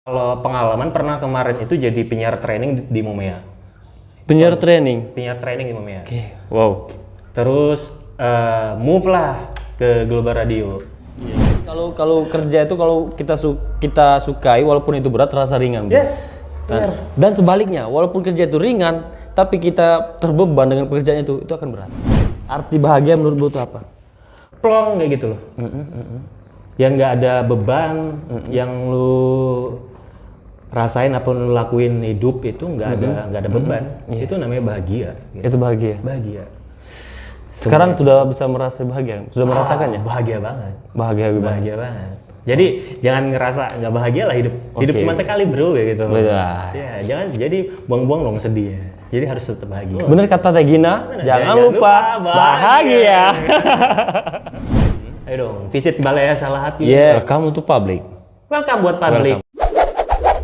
Kalau pengalaman pernah kemarin itu jadi penyiar training di Mumea. Penyiar training. Penyiar training di Mumea. Oke. Wow. Terus move lah ke Global Radio. Kalau kerja itu kalau kita sukai walaupun itu berat terasa ringan. Bro. Yes. Dan sebaliknya, walaupun kerja itu ringan, tapi kita terbeban dengan pekerjaan itu akan berat. Arti bahagia menurut Bro itu apa? Plong kayak gitu loh. Yang nggak ada beban, yang lu rasain apa lu lakuin hidup itu nggak ada beban. Itu namanya bahagia. Gitu. Itu bahagia. Bahagia. Sekarang sudah bisa merasa bahagia, sudah merasakannya? Bahagia banget. Bahagia banget. Jadi jangan ngerasa nggak bahagia lah hidup. Hidup cuma sekali bro kayak gitu. Betul. Ya, jangan jadi buang-buang dong sedih. Jadi harus tetap bahagia. Bener kata Teh Gina, jangan lupa bahagia. Ayo dong, visit Balai Salah Hati. Yeah, welcome to public. Welcome buat public.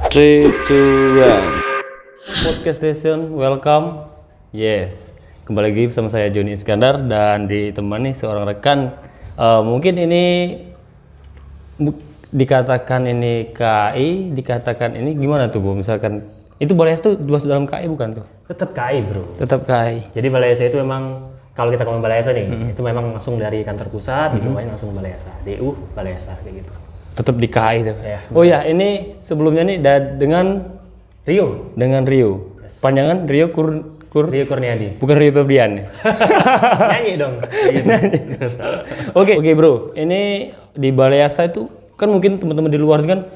3, 2, 1. Podcast Station, welcome. Yes, kembali lagi bersama saya Joni Iskandar dan ditemani seorang rekan. Mungkin ini dikatakan ini KI, dikatakan ini gimana tuh Bu? Misalkan itu Balai itu dalam KI bukan tuh? Tetap KI bro. Tetap KI. Jadi Balai itu memang kalau kita ngomong Balai nih, itu memang langsung dari kantor pusat, dikeluarin langsung Balai DU Balai kayak gitu. Tetap di KI tuh. Ya, oh ya, ini sebelumnya nih dengan Rio. Dengan Rio. Yes. Panjangan Rio Rio Kurniadi. Bukan Rio Febrian. Nyanyi dong. Oke Bro. Ini di Balai itu kan mungkin teman-teman di luar kan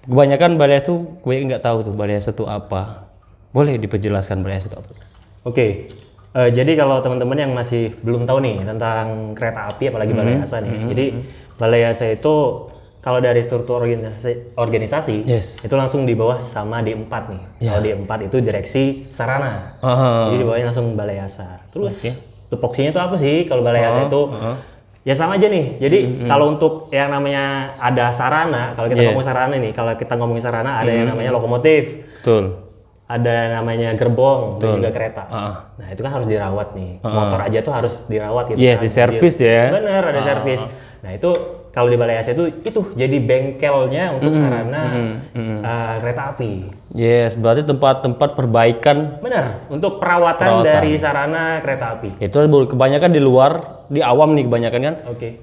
kebanyakan Balai itu kebanyakan nggak tahu tuh Balai itu apa. Boleh diperjelaskan Balai itu apa? Oke. Jadi kalau teman-teman yang masih belum tahu nih tentang kereta api apalagi Balai nih. Jadi Balai itu kalau dari struktur organisasi yes. itu langsung di bawah sama D4 nih. Kalau D4 itu direksi sarana. Jadi di bawahnya langsung Balai Asa. Terus tupoksinya itu apa sih kalau Balai Asa itu? Ya sama aja nih. Jadi kalau untuk yang namanya ada sarana, kalau kita ngomong sarana nih, kalau kita ngomongin sarana ada yang namanya lokomotif. Betul. Ada namanya gerbong dan juga kereta. Nah itu kan harus dirawat nih. Motor aja tuh harus dirawat gitu. Iya, di servis ya. Bener, ada servis. Nah itu kalau di Balai Asa itu jadi bengkelnya untuk sarana kereta api. Yes, berarti tempat-tempat perbaikan. Bener, untuk perawatan dari sarana kereta api. Itu kebanyakan di luar, di awam nih kebanyakan kan. Oke.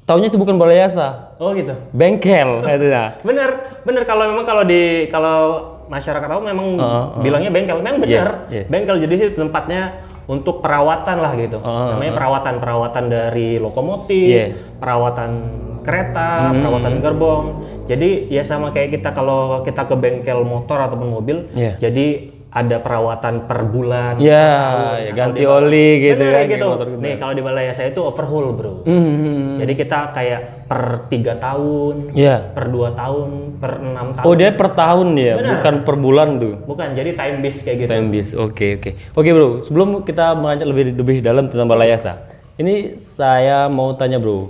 Taunya itu bukan Balai Asa. Oh gitu. Bengkel itu ya. Bener kalau memang kalau masyarakat tahu memang bilangnya bengkel, memang benar. Yes. Bengkel jadi sih tempatnya untuk perawatan lah gitu. Namanya perawatan dari lokomotif, perawatan kereta, perawatan gerbong. Jadi ya sama kayak kita kalau kita ke bengkel motor ataupun mobil, jadi ada perawatan per bulan. Ganti oli gitu kan. Gitu. Nih kalau di Balai saya itu overhaul bro. Jadi kita kayak per 3 tahun, per 2 tahun, per 6 tahun. Oh dia per tahun ya, bukan per bulan tuh. Bukan, jadi time base kayak gitu. Time base, oke bro. Sebelum kita mengajak lebih dalam tentang Balai Asa, ini saya mau tanya bro,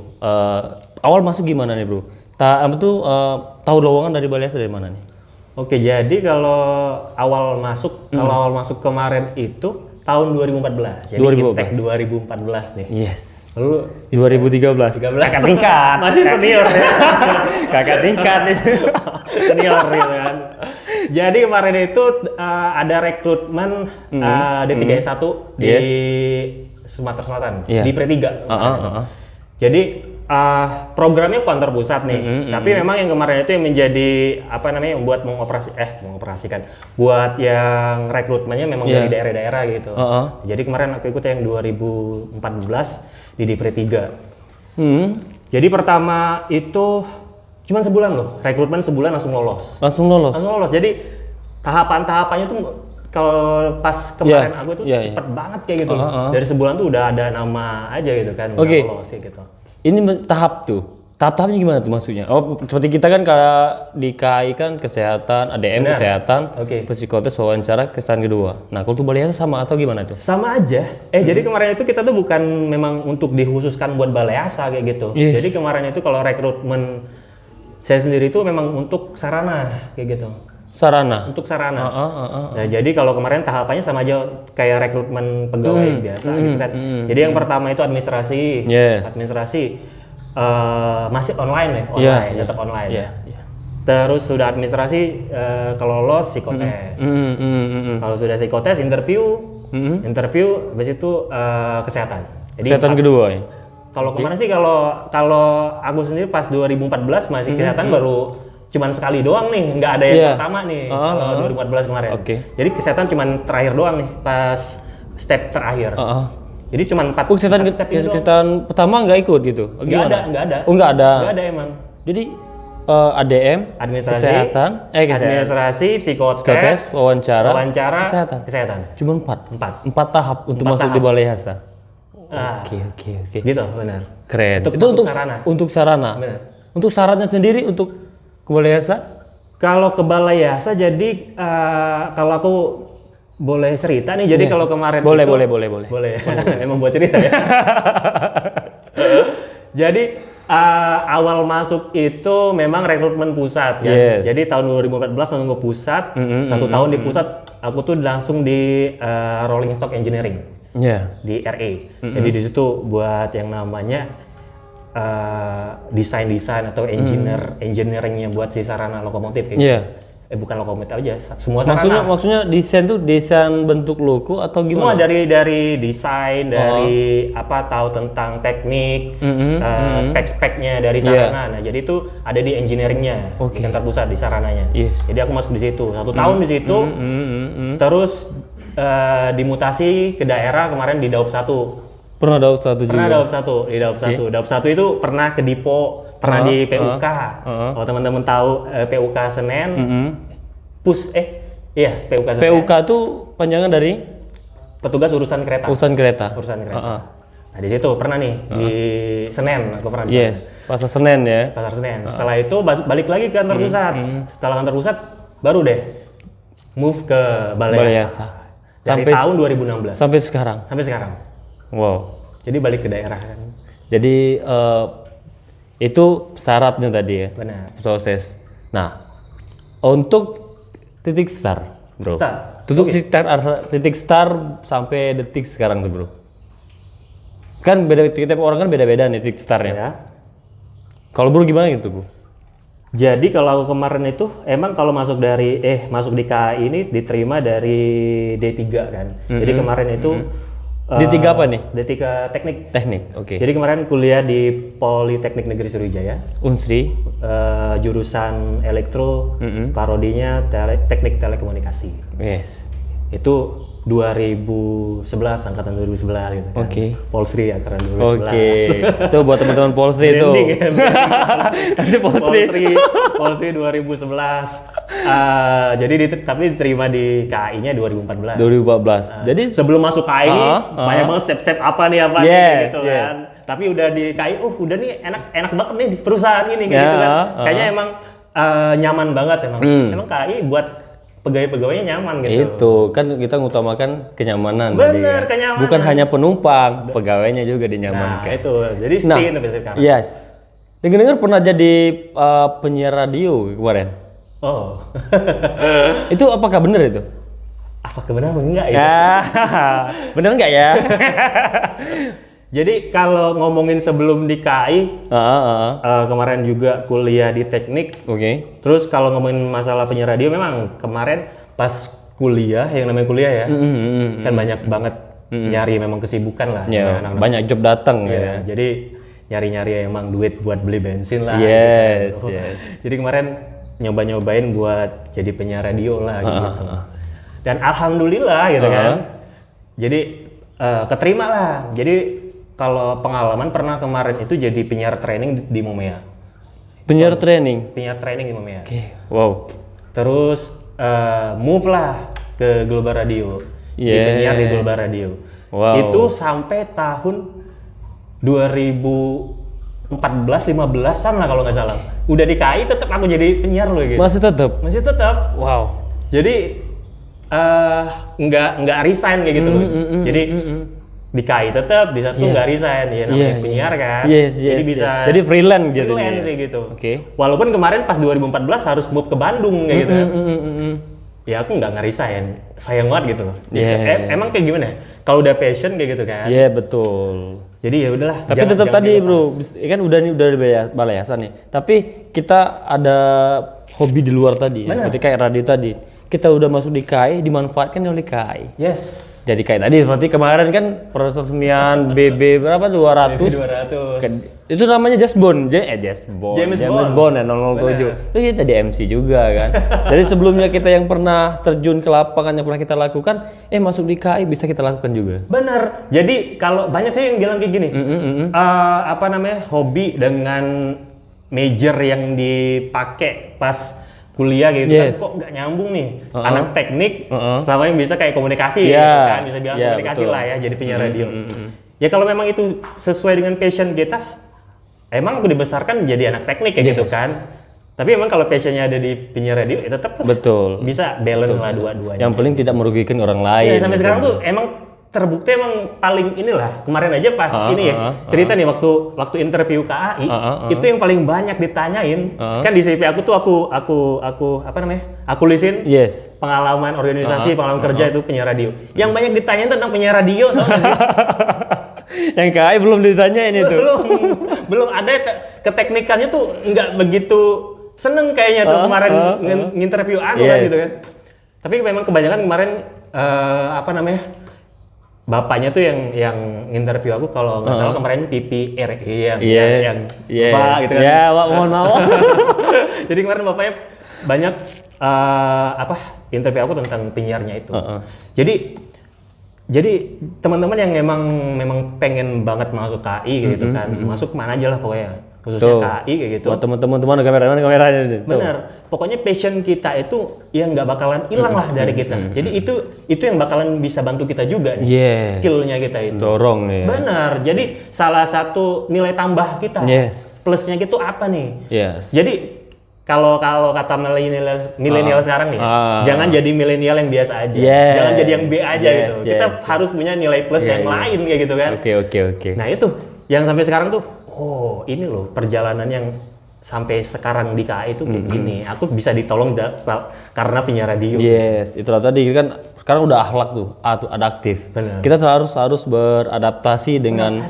awal masuk gimana nih bro? Tahu lowongan dari Balai Asa dari mana nih? Oke, jadi kalau awal masuk kemarin itu tahun 2014. Jadi 2014 nih. Yes. Lalu 2013. Kakak tingkat. Masih senior ya. Kakak tingkat nih. Senior gitu kan. Jadi kemarin itu ada rekrutmen D3S1 di Sumatera Selatan, di Pre 3. Jadi programnya kantor pusat nih, tapi memang yang kemarin itu yang menjadi buat mengoperasikan, buat yang rekrutmennya memang dari daerah-daerah gitu. Jadi kemarin aku ikut yang 2014 di Pre 3. Jadi pertama itu cuma sebulan loh, rekrutmen sebulan langsung lolos. Jadi tahapannya tuh kalau pas kemarin aku tuh cepet banget kayak gitu. Dari sebulan tuh udah ada nama aja gitu kan, udah lolos gitu. Ini tahap-tahapnya gimana tuh maksudnya? Oh, seperti kita kan kalau di KI kan kesehatan, ADM kesehatan, psikotes, wawancara, kesehatan kedua. Nah, kalau tuh Balai Asa sama atau gimana tuh? Sama aja. Jadi kemarin itu kita tuh bukan memang untuk dikhususkan buat Balai Asa kayak gitu. Jadi kemarin itu kalau rekrutmen saya sendiri itu memang untuk sarana kayak gitu. Untuk sarana. Nah, jadi kalau kemarin tahapannya sama aja kayak rekrutmen pegawai biasa gitu kan. Jadi yang pertama itu administrasi. Masih online ya, tetap online. Terus sudah administrasi, kalau lolos psikotes. Kalau sudah psikotes, interview, habis itu kesehatan. Jadi Kesehatan kedua ya? Kalau kemarin sih kalau aku sendiri pas 2014 masih kesehatan baru cuman sekali doang nih, nggak ada yang pertama nih kalau 2014 kemarin. Jadi kesehatan cuman terakhir doang nih, pas step terakhir. Jadi cuman 4 step itu kesehatan pertama nggak ikut gitu? Nggak ada. Oh nggak ada? Nggak ada emang. Jadi ADM, administrasi, kesehatan, administrasi, psikotes, wawancara, kesehatan. Cuma 4 tahap untuk masuk di Balai Yasa. Oke. Gitu, benar. Keren. Itu untuk sarana. Benar. Untuk syaratnya sendiri untuk ke Balai Yasa? Kalau ke Balai Yasa, jadi kalau aku boleh cerita nih. Jadi kalau kemarin boleh. Emang buat cerita ya. Jadi awal masuk itu memang rekrutmen pusat ya. Jadi tahun 2014 langsung ke pusat. 1 tahun di pusat, aku tuh langsung di rolling stock engineering. Di RE. Jadi di situ buat yang namanya desain atau engineeringnya buat si sarana lokomotif kayak bukan lokomotif aja, semua sarana. Maksudnya desain tuh desain bentuk loko atau gimana? Semua dari desain, dari tahu tentang teknik, spek-speknya dari sarana. Nah, jadi itu ada di engineeringnya, di kantor pusat di sarananya. Jadi aku masuk di situ, 1 tahun di situ. Terus dimutasi ke daerah kemarin di Daop 1. Pernah Daop 1 juga? Pernah Daop 1, di Daop 1. Daop 1 itu pernah ke Dipo, pernah di PUK. Kalau teman-teman tahu PUK Senen, PUK Senen. PUK itu panjangan dari? Petugas urusan kereta. Urusan kereta. Nah di situ pernah nih, di Senen, aku pernah di sana. Pasar Senen ya? Pasar Senen. Setelah itu balik lagi ke kantor pusat. Setelah kantor pusat, baru deh move ke Balai Yasa. Dari tahun 2016. Sampai sekarang? Sampai sekarang. Wow. Jadi balik ke daerah kan. Jadi itu syaratnya tadi ya? Benar. Proses. Nah, untuk titik start, bro. Titik start sampai detik sekarang tuh, bro. Kan beda, tiap orang kan beda-beda nih titik startnya. Ya. Kalau bro gimana gitu, bro? Jadi kalau aku kemarin itu emang kalau masuk di KAI ini diterima dari D3 kan. Jadi kemarin itu D3 apa nih? D3 teknik. Oke. Jadi kemarin kuliah di Politeknik Negeri Sriwijaya. Unsri. Jurusan elektro, parodinya teknik telekomunikasi. Itu 2011, angkatan 2011 gitu kan. Polsri ya, karena 2011. Itu buat teman-teman Polsri itu. Nanti Polsri 2011. Jadi tapi diterima di KAI-nya 2014. Jadi sebelum masuk KAI ini banyak banget step-step apa nih gitu kan. Tapi udah di KAI, udah nih enak banget nih di perusahaan ini kayak gitu kan. Kayaknya emang nyaman banget emang. Emang KAI buat pegawai-pegawainya nyaman gitu. Itu kan kita ngutamakan kenyamanan. Bener, kan? kenyamanan. Bukan hanya penumpang, pegawainya juga dinyamankan. Nah, itu. Jadi stay sampai sekarang. Dengar-dengar pernah jadi penyiar radio kemarin. Itu apakah benar itu? Apakah benar atau enggak ya? Benar enggak ya? Jadi kalau ngomongin sebelum di KAI, kemarin juga kuliah di teknik. Terus kalau ngomongin masalah penyiar radio, memang kemarin pas kuliah, yang namanya kuliah ya, kan banyak banget nyari memang kesibukan lah. Banyak job datang ya. Jadi nyari-nyari emang duit buat beli bensin lah. Gitu. Jadi kemarin nyoba-nyobain buat jadi penyiar radio lah gitu. Dan alhamdulillah gitu kan. Jadi keterima lah. Jadi kalau pengalaman pernah kemarin itu jadi penyiar training di Momea. Penyiar training? Penyiar training di Momea. Wow. Terus move lah ke Global Radio. Penyiar di Global Radio. Wow. Itu sampai tahun 2014-15an lah kalau nggak salah. Udah di KAI tetap aku jadi penyiar loh gitu. Masih tetap? Masih tetap. Wow. Jadi nggak resign kayak gitu loh. Jadi di KAI tetap, di satu nggak resign, ya namanya penyiar kan. Jadi bisa. Jadi freelance gitu. Freelance gitu. Walaupun kemarin pas 2014 harus move ke Bandung kayak gitu kan. Ya aku nggak resign, sayang banget gitu. Emang kayak gimana? Kalau udah passion kayak gitu kan? Betul. Jadi ya udahlah. Tapi tetap tadi bro, kan udah di Balai Yasa nih. Tapi kita ada hobi di luar tadi ya. Seperti kayak radio tadi. Kita udah masuk di KAI, dimanfaatkan oleh KAI. Yes. Jadi kayak tadi seperti kemarin kan peresmian BB berapa 200. Itu namanya James Bond. James Bond ya 007. Itu kita di MC juga kan. Jadi sebelumnya kita yang pernah terjun ke lapangan yang pernah kita lakukan, masuk di KAI bisa kita lakukan juga. Benar. Jadi kalau banyak sih yang bilang kayak gini. Hobi dengan major yang dipakai pas kuliah gitu kan kok nggak nyambung nih. Anak teknik sama yang bisa kayak komunikasi gitu kan, bisa bilang komunikasi betul. Lah ya jadi penyiar radio. Ya kalau memang itu sesuai dengan passion kita, emang aku dibesarkan jadi anak teknik kayak gitu kan. Tapi emang kalau passionnya ada di penyiar radio ya tetap bisa balance lah dua-duanya. Yang paling tidak merugikan orang lain. Sampai sekarang tuh emang terbukti emang paling inilah kemarin aja pas cerita nih waktu interview KAI itu yang paling banyak ditanyain kan di CV aku tuh aku lisin pengalaman organisasi pengalaman kerja itu penyiar radio yang banyak ditanyain tentang penyiar radio yang KAI belum ditanyain itu belum ada keteknikannya tuh nggak begitu seneng kayaknya tuh kemarin nginterview aku kan gitu kan tapi memang kebanyakan kemarin bapaknya tuh yang interview aku kalau nggak salah kemarin PPR yang Pak gitu kan. Ya, Pak mohon maaf. Jadi kemarin bapaknya banyak interview aku tentang penyiarnya itu. Jadi teman-teman yang memang pengen banget masuk KAI gitu kan, masuk mana aja lah pokoknya. Khususnya KAI kayak gitu. Buat teman-teman kameranya. Bener. Pokoknya passion kita itu yang nggak bakalan hilang lah dari kita. Jadi itu yang bakalan bisa bantu kita juga nih. Skillnya kita itu. Dorong ya. Bener. Jadi salah satu nilai tambah kita. Plusnya gitu apa nih? Jadi kalau kata milenial sekarang nih, jangan jadi milenial yang biasa aja. Jangan jadi yang B aja gitu. Kita harus punya nilai plus yang lain kayak gitu kan. Oke. Nah itu yang sampai sekarang tuh ini loh perjalanan yang sampai sekarang di KAI itu kayak gini. Aku bisa ditolong karena penyiar radio. Itulah tadi kan sekarang udah akhlak tuh, adaptif. Bener. Kita harus beradaptasi dengan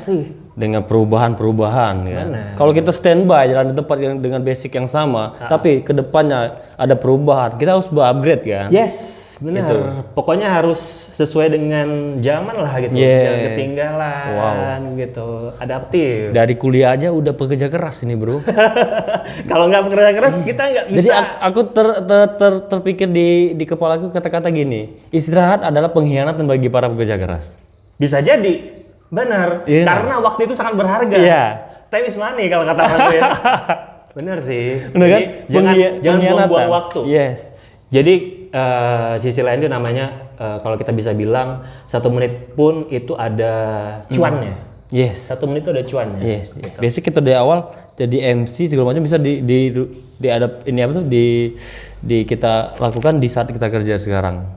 perubahan-perubahan kan. Kalau kita standby jalan di tempat yang dengan basic yang sama, tapi kedepannya ada perubahan, kita harus upgrade kan. Benar. Gitu. Pokoknya harus sesuai dengan zaman lah gitu. Jangan ketinggalan gitu. Adaptif. Dari kuliah aja udah pekerja keras ini, Bro. Kalau nggak pekerja keras kita nggak bisa. Jadi aku terpikir di kepala aku kata-kata gini. Istirahat adalah pengkhianatan bagi para pekerja keras. Bisa jadi. Benar. Karena waktu itu sangat berharga. Time is money kalau kata orang ya. Benar sih. Benar kan? Jangan buang-buang waktu. Jadi sisi lain itu namanya kalau kita bisa bilang 1 menit pun itu ada cuannya. 1 menit itu ada cuannya. Gitu. Biasanya kita dari awal jadi MC segala macam bisa di kita lakukan di saat kita kerja sekarang.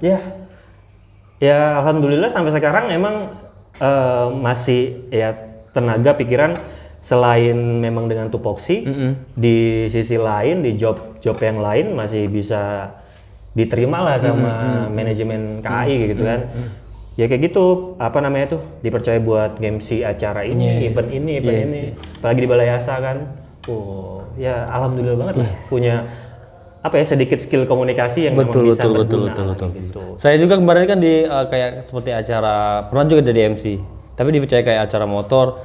Ya alhamdulillah sampai sekarang emang masih ya tenaga pikiran selain memang dengan tupoksi di sisi lain di job yang lain masih bisa diterima lah sama manajemen KAI gitu kan. Ya kayak gitu, dipercaya buat MC acara ini, event ini. Apalagi di Balai Yasa kan. Ya alhamdulillah banget lah punya sedikit skill komunikasi yang memang bisa berguna. Betul. Gitu. Saya juga kemarin kan di kayak seperti acara, pernah juga dari MC. Tapi dipercaya kayak acara motor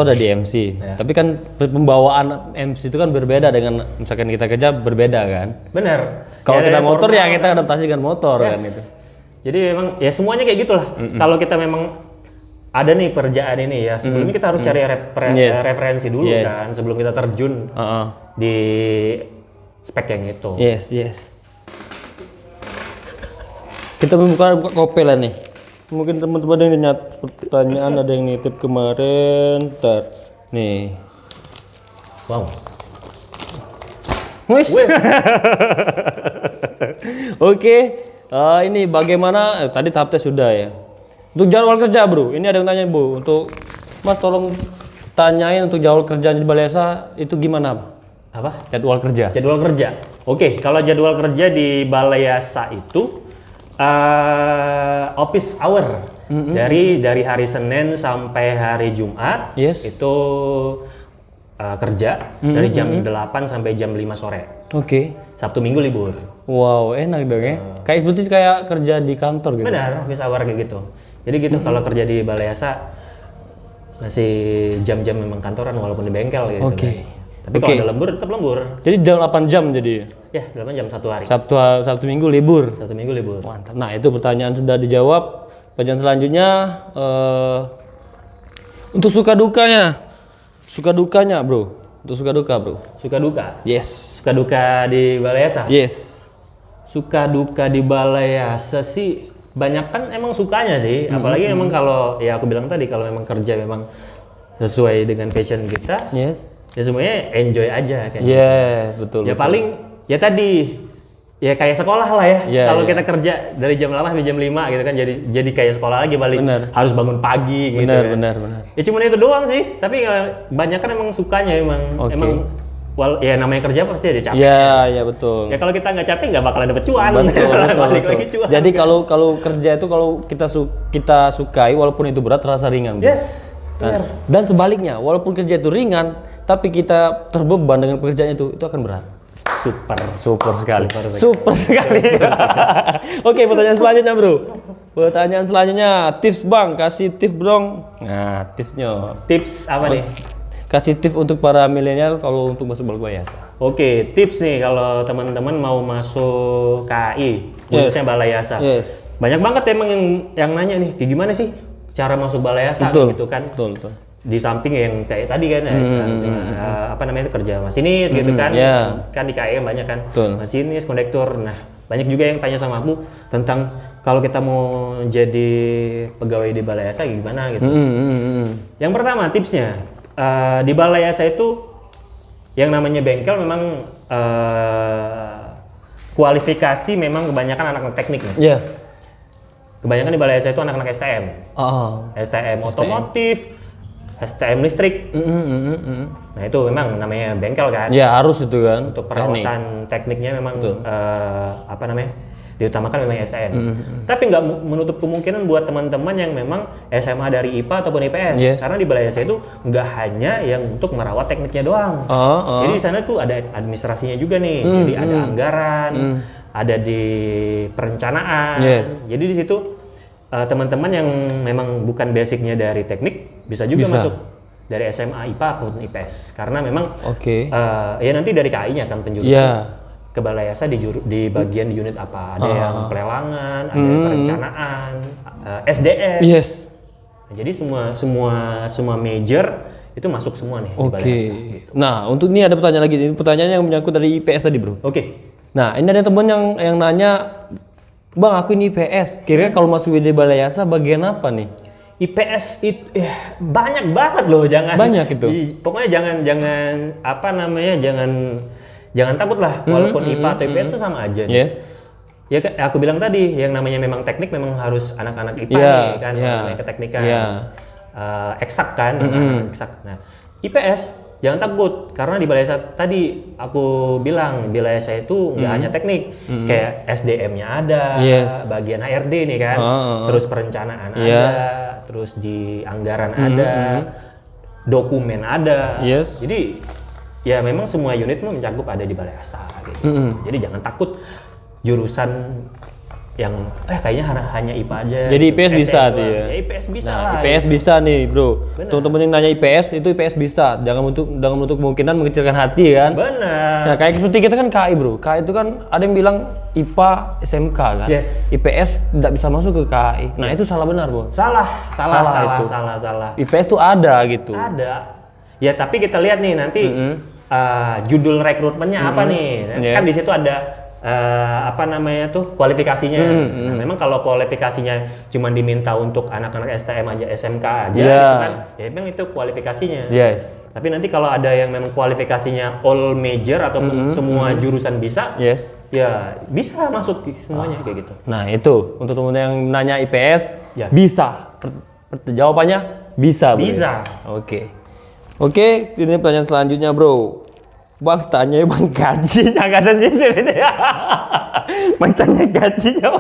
dari MC. Tapi kan pembawaan MC itu kan berbeda dengan misalkan kita kerja berbeda kan. Benar. Kalau kita motor kita adaptasi dengan motor kan itu. Jadi memang ya semuanya kayak gitulah. Kalau kita memang ada nih pekerjaan ini ya, sebelumnya kita harus cari referensi dulu kan sebelum kita terjun di spek yang itu. Kita buka kopi lah nih. Mungkin teman-teman ada yang nanya pertanyaan, ada yang nitip kemarin. Nih. Wow. Oke. Ini bagaimana? Tadi tahap tes sudah ya. Untuk jadwal kerja, Bro. Ini ada yang tanya, Bu. Untuk Mas tolong tanyain untuk jadwal kerja di Balai Yasa itu gimana, Apa? Jadwal kerja. Jadwal kerja. Oke, kalau jadwal kerja di Balai Yasa itu office hour dari hari Senin sampai hari Jumat itu kerja dari jam 8 sampai jam 5 sore. Oke. Sabtu Minggu libur. Wow, enak dong ya. Kayak seperti kayak kerja di kantor gitu. Benar, office hour kayak gitu. Jadi gitu kalau kerja di Balai Yasa masih jam-jam memang kantoran walaupun di bengkel gitu. Oke. Tapi kalau ada lembur tetap lembur. Jadi jam 8 jam jadi. Ya, 8 jam satu hari. Sabtu Minggu libur. Sabtu Minggu libur. Mantap. Nah, itu pertanyaan sudah dijawab. Pertanyaan selanjutnya untuk suka dukanya. Suka dukanya, Bro. Untuk suka duka, Bro. Suka duka. Yes. Suka duka di Balai Yasa? Yes. Suka duka di Balai Yasa sih banyak kan emang sukanya sih. Apalagi memang kalau ya aku bilang tadi kalau memang kerja memang sesuai dengan passion kita. Yes. Ya semuanya enjoy aja kayaknya. Yes, betul. Ya betul. paling ya tadi ya kayak sekolah lah ya. Yeah, kalau yeah. kita kerja dari jam 8 sampai jam 5 gitu kan jadi kayak sekolah lagi balik. Bener. Harus bangun pagi gitu. Benar. Ya cuma itu doang sih. Tapi banyak kan emang sukanya emang ya namanya kerja pasti ada capek. Iya, betul. Ya kalau kita nggak capek nggak bakal dapet cuan. Betul. Lagi cuan. Jadi kalau kerja itu kalau kita sukai walaupun itu berat terasa ringan. Bro. Yes. Dan sebaliknya, walaupun kerja itu ringan, tapi kita terbeban dengan pekerjaan itu akan berat. Super sekali. Oke, pertanyaan selanjutnya, Bro. Pertanyaan selanjutnya, tips Bang, kasih tips dong. Nah, tipsnya. Tips apa nih? Kasih tips untuk para milenial kalau untuk masuk Balai Yasa. Oke, tips nih kalau teman-teman mau masuk KAI, khususnya Balai Yasa. Yes. Banyak banget emang yang nanya nih, kayak gimana sih cara masuk Balai Yasa gitu kan? Betul. Di samping yang kayak tadi kan, apa namanya itu kerja masinis gitu kan? Yeah. Kan di KAI banyak kan, Betul. masinis, kondektur. Nah, banyak juga yang tanya sama aku tentang kalau kita mau jadi pegawai di Balai Yasa gimana gitu. Yang pertama tipsnya. Di Balai Yasa itu yang namanya bengkel memang kualifikasi memang kebanyakan anak-anak teknik nih. Iya. Kebanyakan di Balai Yasa itu anak-anak STM. STM otomotif, STM listrik. Nah itu memang namanya bengkel kan. Ya harus itu kan. Untuk perawatan tekniknya memang apa namanya? Diutamakan memang STM. Tapi nggak menutup kemungkinan buat teman-teman yang memang SMA dari IPA ataupun IPS. Yes. Karena di Balai Yasa itu nggak hanya yang untuk merawat tekniknya doang. Jadi di sana tuh ada administrasinya juga nih. Jadi ada anggaran, ada di perencanaan. Yes. Jadi di situ teman-teman yang memang bukan basicnya dari teknik bisa juga masuk dari SMA IPA ataupun IPS. Karena memang ya nanti dari KAI-nya akan menjuruskan. Ke Balai Yasa di bagian unit apa? Ada yang pelelangan, ada perencanaan, SDM. Yes. Nah, jadi semua major itu masuk semua nih di Balai Yasa. Gitu. Nah, untuk ini ada pertanyaan lagi. Ini pertanyaan yang menyangkut dari IPS tadi, Bro. Nah, ini ada teman yang nanya, Bang, aku ini IPS. Kira-kira kalau masuk di Balai Yasa bagian apa nih? IPS itu banyak banget loh, banyak itu. Pokoknya jangan apa namanya, jangan takut lah, walaupun IPA atau IPS itu sama aja nih. Yes. Ya aku bilang tadi, yang namanya memang teknik memang harus anak-anak IPA nih kan, namanya keteknikan. Eksak kan, anak-anak eksak. Nah, IPS jangan takut, karena di Balai Yasa tadi aku bilang, Balai Yasa itu nggak hanya teknik, kayak SDM-nya ada, bagian HRD nih kan, terus perencanaan ada, terus di anggaran ada, dokumen ada. Jadi ya memang semua unit itu mencakup ada di Balai Yasa gitu. Jadi jangan takut jurusan yang kayaknya hanya IPA aja. Jadi IPS bisa tuh ya. Ya IPS bisa nah, lah. IPS bisa nih, Bro. Teman-teman yang nanya IPS itu IPS bisa. Jangan menutup kemungkinan mengecilkan hati kan. Benar. Nah, kayak seperti kita kan KAI, Bro. KAI itu kan ada yang bilang IPA SMK kan. IPS tidak bisa masuk ke KAI. Nah, itu salah benar, Bro. Salah. IPS tuh ada gitu. Ada. Ya, tapi kita lihat nih nanti judul rekrutmennya apa nih. Kan di situ ada apa namanya tuh kualifikasinya. Nah, memang kalau kualifikasinya cuma diminta untuk anak-anak STM aja, SMK aja gitu kan. Ya memang itu kualifikasinya. Tapi nanti kalau ada yang memang kualifikasinya all major atau semua jurusan bisa, ya bisa masuk semuanya kayak gitu. Nah, itu untuk teman yang nanya IPS bisa. Jawabannya bisa, Bro. Bisa. Oke, ini pertanyaan selanjutnya, Bro. Bang, tanya Bang gaji, agak sensitif ini ya. Bang tanya gajinya.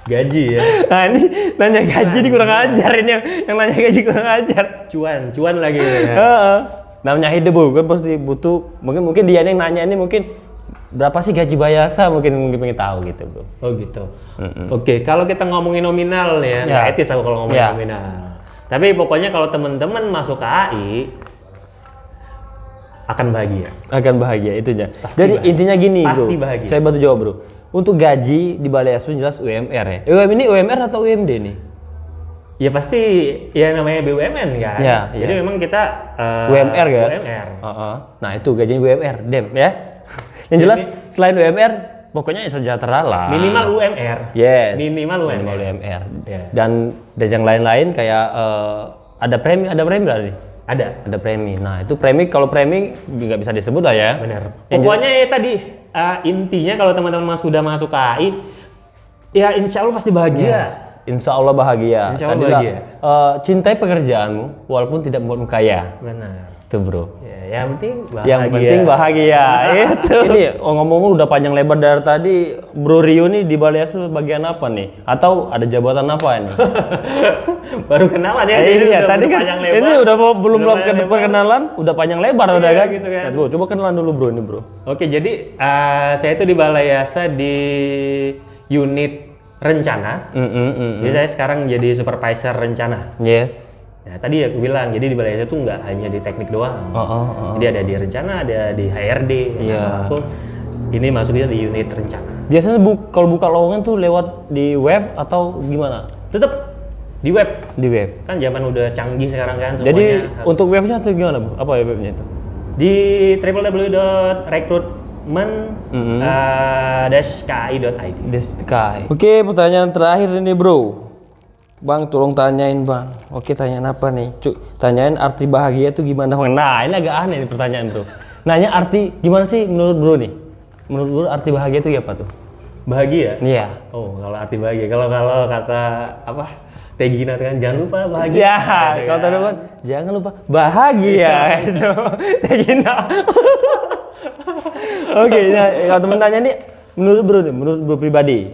Gaji ya. Nah ini nanya gaji ini kurang ajar ini yang nanya gaji kurang ajar. Cuan lagi ya. namanya hidup bro, kan pasti butuh, mungkin dia yang nanya ini mungkin berapa sih gaji Bayasa, mungkin pengen tahu gitu bro. Oh gitu. Oke, kalau kita ngomongin nominal ya, nggak etis aku kalau ngomongin nominal. Tapi pokoknya kalau teman-teman masuk ke AI akan bahagia. Akan bahagia itunya. Pasti Jadi bahagia. intinya gini Pasti bro, bahagia. saya bantu jawab bro. Untuk gaji di Balai Asuh jelas UMR ya. Ini UMR atau UMD nih? Ya pasti ya namanya BUMN kan. Ya, Jadi memang kita UMR kan? UMR. Nah itu gajinya UMR, dem ya. Yang jelas selain UMR, pokoknya sejahtera lah. Minimal UMR. Yes. Minimal UMR. Minimal UMR. Ya. Dan yang lain-lain kayak ada premi nggak nih? Ada Premi. Nah itu premi, kalau premi nggak bisa disebut lah ya. benar. Pokoknya ya tadi intinya kalau teman-teman sudah masuk ke AI, ya insya Allah pasti bahagia. Yes. Insya Allah bahagia. Insya Allah Tadi lah, bahagia. cintai pekerjaanmu walaupun tidak membuatmu kaya. Benar. Itu bro. Ya, yang penting bahagia. Yang penting bahagia. Itu. Ini ngomong-ngomong udah panjang lebar dari tadi. Bro Rio nih di Balai Asuh bagian apa nih? Atau ada jabatan apa ini? Baru kenalan ya. Iya tadi kan ini udah belum perkenalan, udah panjang lebar udah kan. Gitu kan. Nah, bro, coba kenalan dulu bro ini bro. Oke, jadi saya itu di Balai Asa di unit rencana. Jadi saya sekarang jadi supervisor rencana. Yes. Nah, tadi aku bilang, jadi di Balai Asa itu nggak hanya di teknik doang. Jadi ada di rencana, ada di HRD. Iya. Nah, aku ini masuknya di unit rencana. Biasanya kalau buka lowongan tuh lewat di web atau gimana? Tetap di web. Di web. Kan zaman udah canggih sekarang kan semuanya. Jadi untuk webnya tuh gimana bu? Apa ya webnya itu? Di www.recruitment-ki.id. Deskai. Oke, pertanyaan terakhir ini bro. Bang, tolong tanyain bang. Oke, tanyaan apa nih? Tanyain arti bahagia itu gimana bang? Nah, ini agak aneh nih pertanyaan bro. Nanya arti gimana sih menurut bro nih? Menurut bro arti bahagia itu apa tuh? Bahagia? Iya. Oh, kalau arti bahagia. Kalau kata apa? Tegina kan jangan lupa bahagia. Ya, gitu kalau kan. tadi bang, jangan lupa bahagia itu. Tegina. Oke, nah kalau temen tanya nih, menurut bro pribadi,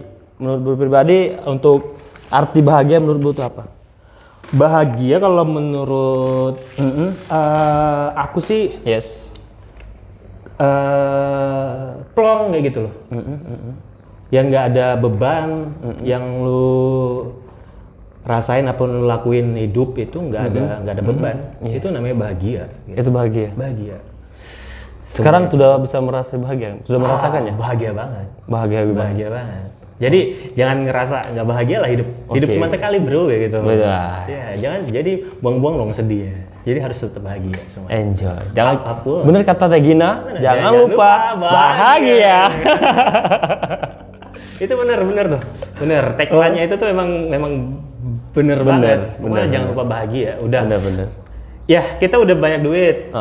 untuk arti bahagia menurut bro itu apa? Bahagia kalau menurut aku sih Yes. plong kayak gitu loh. Yang nggak ada beban, yang lu rasain apa lu lakuin hidup itu nggak ada beban. Itu namanya bahagia. Gitu. Itu bahagia. Bahagia. Sekarang sudah bisa merasa bahagia, sudah merasakannya? Bahagia banget. Bahagia banget. Bahagia banget. Jadi jangan ngerasa nggak bahagia lah hidup. Hidup cuma sekali bro kayak gitu. Benar. Ya, jangan jadi buang-buang dong sedih ya. Jadi harus tetap bahagia semua. Enjoy. Jangan Apapun. bener kata Tegina, jangan lupa bahagia. Itu bener tuh. Bener. Tagline-nya itu tuh memang bener banget. Pokoknya jangan lupa bahagia. Udah. Bener. Ya, kita udah banyak duit.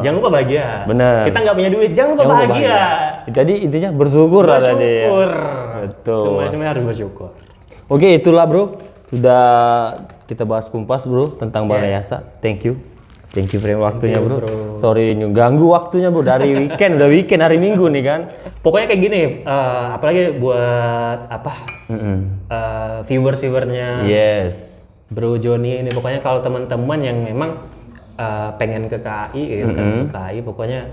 Jangan lupa bahagia. Bener. Kita nggak punya duit, jangan lupa bahagia. Jadi intinya bersyukur lah tadi. Bersyukur. Betul. Semuanya harus bersyukur. Oke, itulah bro. Sudah kita bahas kumpas bro tentang Balai Asa. Thank you frame waktunya bro. Sorry ganggu waktunya bro dari weekend, udah weekend hari Minggu nih kan. Pokoknya kayak gini, apalagi buat viewers-viewernya. Yes. Bro Joni ini pokoknya kalau teman-teman yang memang pengen ke KAI gitu kan, masuk KAI, pokoknya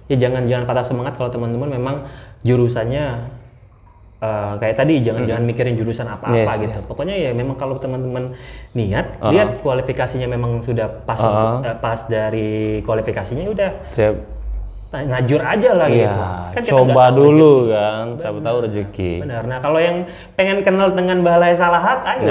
ya jangan patah semangat kalau teman-teman memang jurusannya kayak tadi jangan mikirin jurusan apa-apa gitu. Pokoknya ya memang kalau teman-teman niat, lihat kualifikasinya memang sudah pas pas dari kualifikasinya udah najur aja lah gitu. Kan coba dulu kan, siapa tahu rezeki. Benar. Nah, kalau yang pengen kenal dengan Balai Salahat, ayo.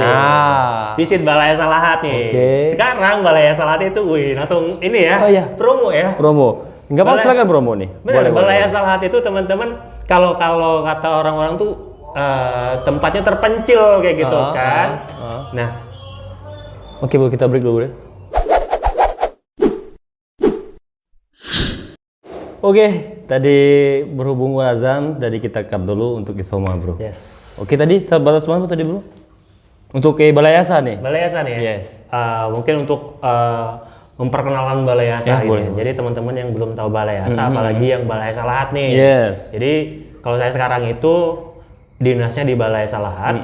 Visit Balai Salahat nih. Sekarang Balai Salahat itu langsung ini ya. Promo ya. Promo. Enggak apa-apa, silakan promo nih. Benar, Balai Salahat itu teman-teman kalau kata orang-orang tuh tempatnya terpencil kayak gitu kan. Nah, oke, Bu, kita break dulu ya. Oke, tadi berhubung azan, jadi kita cut dulu untuk Isoma, bro. Yes. Oke, tadi batas mana tadi, bro? Untuk ke Balai Asa nih? Balai Asa nih ya? Yes. Mungkin untuk memperkenalkan Balai Asa gitu. Boleh. Jadi teman-teman yang belum tahu Balai Asa, apalagi yang Balai Salahat nih. Yes. Jadi kalau saya sekarang itu dinasnya di Balai Salahat.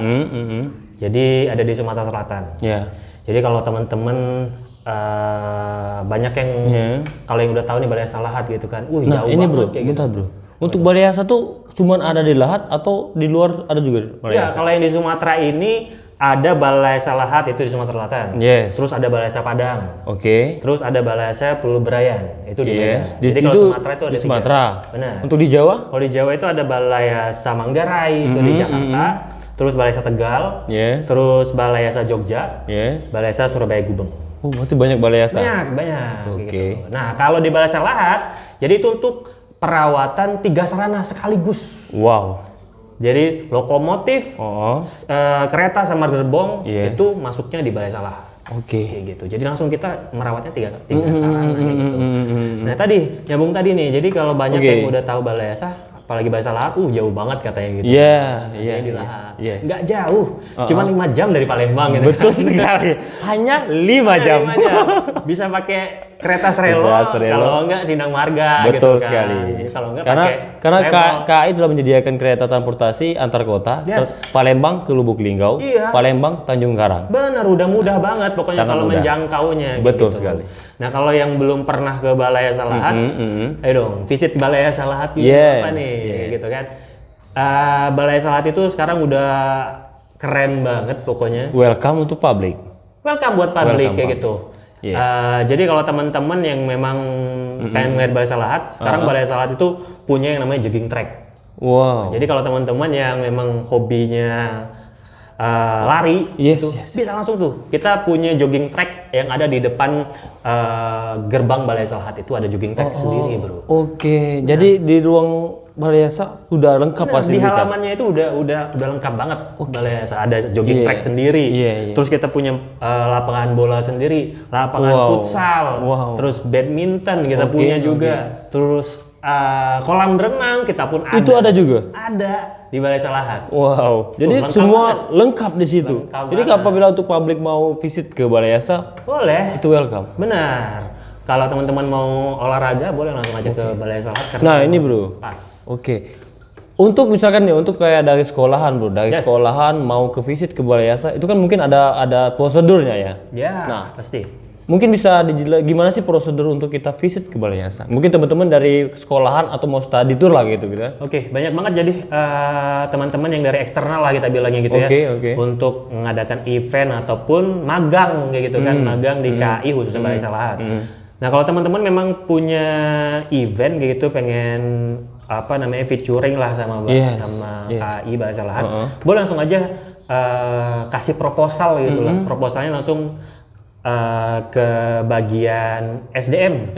Jadi ada di Sumatera Selatan. Yeah. Jadi kalau teman-teman banyak yang kalau yang udah tahu nih Balai Yasa Lahat gitu kan. Nah, jauh ini banget bro, kayak gitu. bentar bro. Untuk Balai Yasa tuh cuman ada di Lahat atau di luar ada juga Balai Ya, Yasa? kalau yang di Sumatera ini ada Balai Yasa Lahat itu di Sumatera Selatan. Yes. Terus ada Balai Yasa Padang. Oke. Terus ada Balai Yasa Pulau Berayan. Itu di Medan. Di Jadi situ kalau Sumatera itu ada di Sumatera. 3. Benar. Untuk di Jawa? Kalau di Jawa itu ada Balai Yasa Manggarai itu di Jakarta. Terus Balai Yasa Tegal. Yes. Terus Balai Yasa Jogja. Yes. Balai Yasa Surabaya Gubeng. Oh, berarti banyak Balai Yasa. Banyak. Oke. Gitu. Nah, kalau di Balai Yasa Lahat, jadi itu untuk perawatan 3 sarana sekaligus. Wow. Jadi lokomotif, Oh. kereta sama gerbong Yes. itu masuknya di Balai Yasa Lahat. Oke. Kayak gitu. Jadi langsung kita merawatnya tiga sarana kayak gitu. Nah tadi nyambung tadi nih. Jadi kalau banyak yang udah tahu Balai Yasa, apalagi Balai Yasa Lahat, jauh banget katanya gitu. Iya, Jadi di Lahat. Yes. Nggak jauh, cuma 5 jam dari Palembang gitu. Betul sekali. Hanya 5 jam. 5 jam. Bisa pakai kereta Srelo, kalau enggak Sindang Marga. Betul gitu kan. sekali. Kalau enggak karena pakai KAI telah menyediakan kereta transportasi antar kota, Yes. Palembang ke Lubuk Linggau, Iya. Palembang Tanjung Karang. benar, udah mudah banget pokoknya Sangat kalau mudah. menjangkaunya. Betul gitu. sekali. Nah kalau yang belum pernah ke Balai Yasa Lahat, ayo dong visit Balai Yasa Lahat itu Yes, apa nih, yes. gitu kan? Balai Yasa Lahat itu sekarang udah keren banget pokoknya. Welcome untuk public. Welcome buat publik Welcome kayak public. gitu. Yes. Jadi kalau teman-teman yang memang pengen ngeliat Balai Yasa Lahat, sekarang Balai Yasa Lahat itu punya yang namanya jogging track. Wow. Jadi kalau teman-teman yang memang hobinya lari, Yes, itu yes. bisa langsung tuh. Kita punya jogging track yang ada di depan gerbang Balai Yasa Lahat itu ada jogging track sendiri, bro. Oke, jadi di ruang Balai Yasa udah lengkap Nah, di fasilitas. halamannya itu udah lengkap banget. Balai Yasa ada jogging track sendiri. Terus kita punya lapangan bola sendiri, lapangan futsal, terus badminton kita punya juga. Terus kolam renang kita pun ada. Itu ada juga? Ada di Balai Yasa Lahat. Wow, jadi lengkap semua banget. lengkap di situ. Lengkap Jadi banget. apabila untuk publik mau visit ke Balai Yasa, Boleh. itu welcome. Benar. Kalau teman-teman mau olahraga boleh langsung aja ke Balai Yasa Lahat. Nah ini bro, Pas. oke. Untuk misalkan nih, untuk kayak dari sekolahan bro, dari Yes. sekolahan mau ke visit ke Balai Yasa, itu kan mungkin ada prosedurnya ya. Ya, Nah. pasti. Mungkin bisa gimana sih prosedur untuk kita visit ke Balai Yasa? Mungkin teman-teman dari sekolahan atau mau study tour lah gitu ya. Oke, banyak banget jadi teman-teman yang dari eksternal lah kita bilangnya gitu ya. Oke. Untuk mengadakan event ataupun magang kayak gitu kan, magang di KAI khususnya Balai Yasa Lahat. Nah, kalau teman-teman memang punya event kayak gitu pengen apa namanya featuring lah sama KAI Balai Yasa Lahat, boleh langsung aja kasih proposal gitu lah. Proposalnya langsung ke bagian SDM.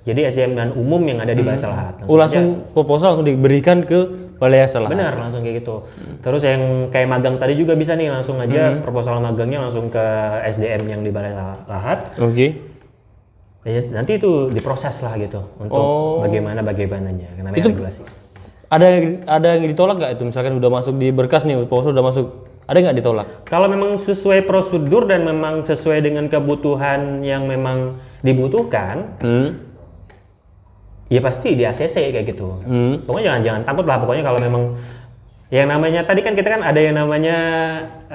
Jadi SDM dan umum yang ada di Balai Yasa Lahat. Langsung proposal langsung diberikan ke Balai Yasa Lahat. Benar, langsung kayak gitu. Terus yang kayak magang tadi juga bisa nih langsung aja proposal magangnya langsung ke SDM yang di Balai Yasa Lahat. Oke. Ya, nanti itu diproses lah gitu untuk bagaimananya karena Itu regulasi. Ada yang ditolak nggak itu misalkan udah masuk di berkas nih proposal udah masuk, ada nggak ditolak? Kalau memang sesuai prosedur dan memang sesuai dengan kebutuhan yang memang dibutuhkan, ya pasti di ACC kayak gitu. Pokoknya jangan takut lah. Pokoknya kalau memang yang namanya tadi kan kita kan ada yang namanya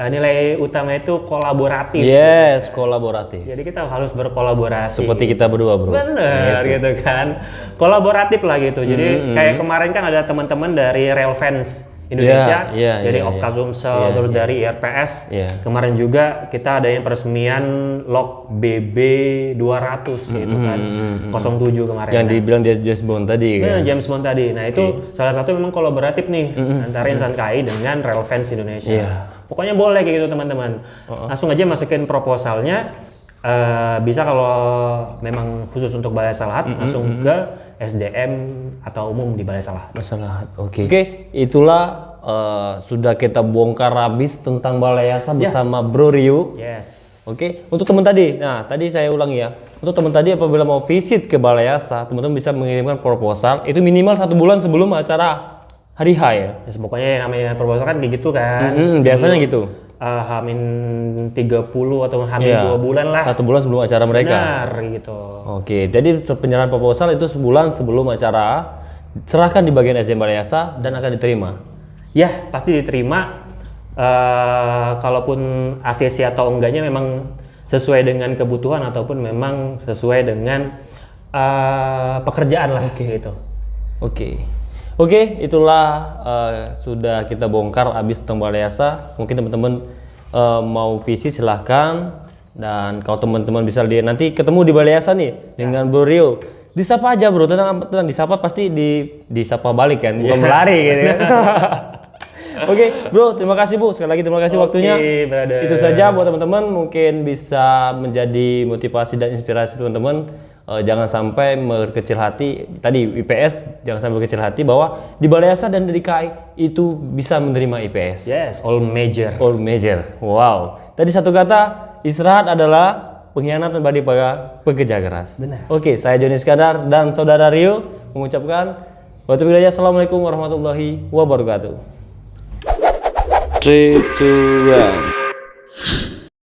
nilai utama itu kolaboratif. Yes, kolaboratif. Jadi kita harus berkolaborasi. Seperti kita berdua bro. Bener gitu kan. Kolaboratif lah gitu. Jadi kayak kemarin kan ada teman-teman dari Relevance Indonesia, dari Opka Sumsel, terus dari IRPS. Kemarin juga kita ada yang peresmian log BB 200 gitu kan. 07 kemarin. Yang dibilang dia James Bond tadi kan. James Bond tadi. Nah, itu salah satu memang kolaboratif nih antara insan KAI dengan Relevance Indonesia. Pokoknya boleh kayak gitu teman-teman. Langsung aja masukin proposalnya. Bisa kalau memang khusus untuk Balai Yasa Lahat langsung ke SDM atau umum di Balai Yasa Lahat. Oke, itulah sudah kita bongkar habis tentang Balai Yasa bersama Bro Rio. Yes. Oke, untuk teman tadi. Nah, tadi saya ulangi ya. Untuk teman tadi apabila mau visit ke Balai Yasa, teman-teman bisa mengirimkan proposal. Itu minimal 1 bulan sebelum acara Hari H ya. Pokoknya yang namanya proposal kan kayak gitu kan. Biasanya gitu. Hamin 30 atau hamin 2 bulan lah. 1 bulan sebelum acara mereka. Benar gitu. Oke, jadi penyerahan proposal itu sebulan sebelum acara, serahkan di bagian SDM Balai Yasa dan akan diterima. Ya, pasti diterima. Kalaupun ACC atau enggaknya memang sesuai dengan kebutuhan ataupun memang sesuai dengan pekerjaan lah gitu. Oke, itulah sudah kita bongkar abis tentang Balai Yasa. Mungkin teman-teman mau visit silahkan, dan kalau teman-teman bisa lihat nanti ketemu di Balai Yasa nih dengan Bro Rio. Disapa aja bro, tenang disapa pasti disapa balik kan, bukan berlari gitu kan. Oke, bro, terima kasih Bu. Sekali lagi terima kasih waktunya. Brother. Itu saja buat teman-teman, mungkin bisa menjadi motivasi dan inspirasi teman-teman. Jangan sampai berkecil hati. Tadi IPS jangan sampai berkecil hati bahwa di Balai Yasa dan di DKI itu bisa menerima IPS. Yes, all major. All major. Wow. Tadi satu kata, istirahat adalah pengkhianatan bagi para pekerja keras. Benar. Oke, saya Joni Iskandar dan saudara Rio mengucapkan Assalamualaikum warahmatullahi wabarakatuh. 3, 2, 1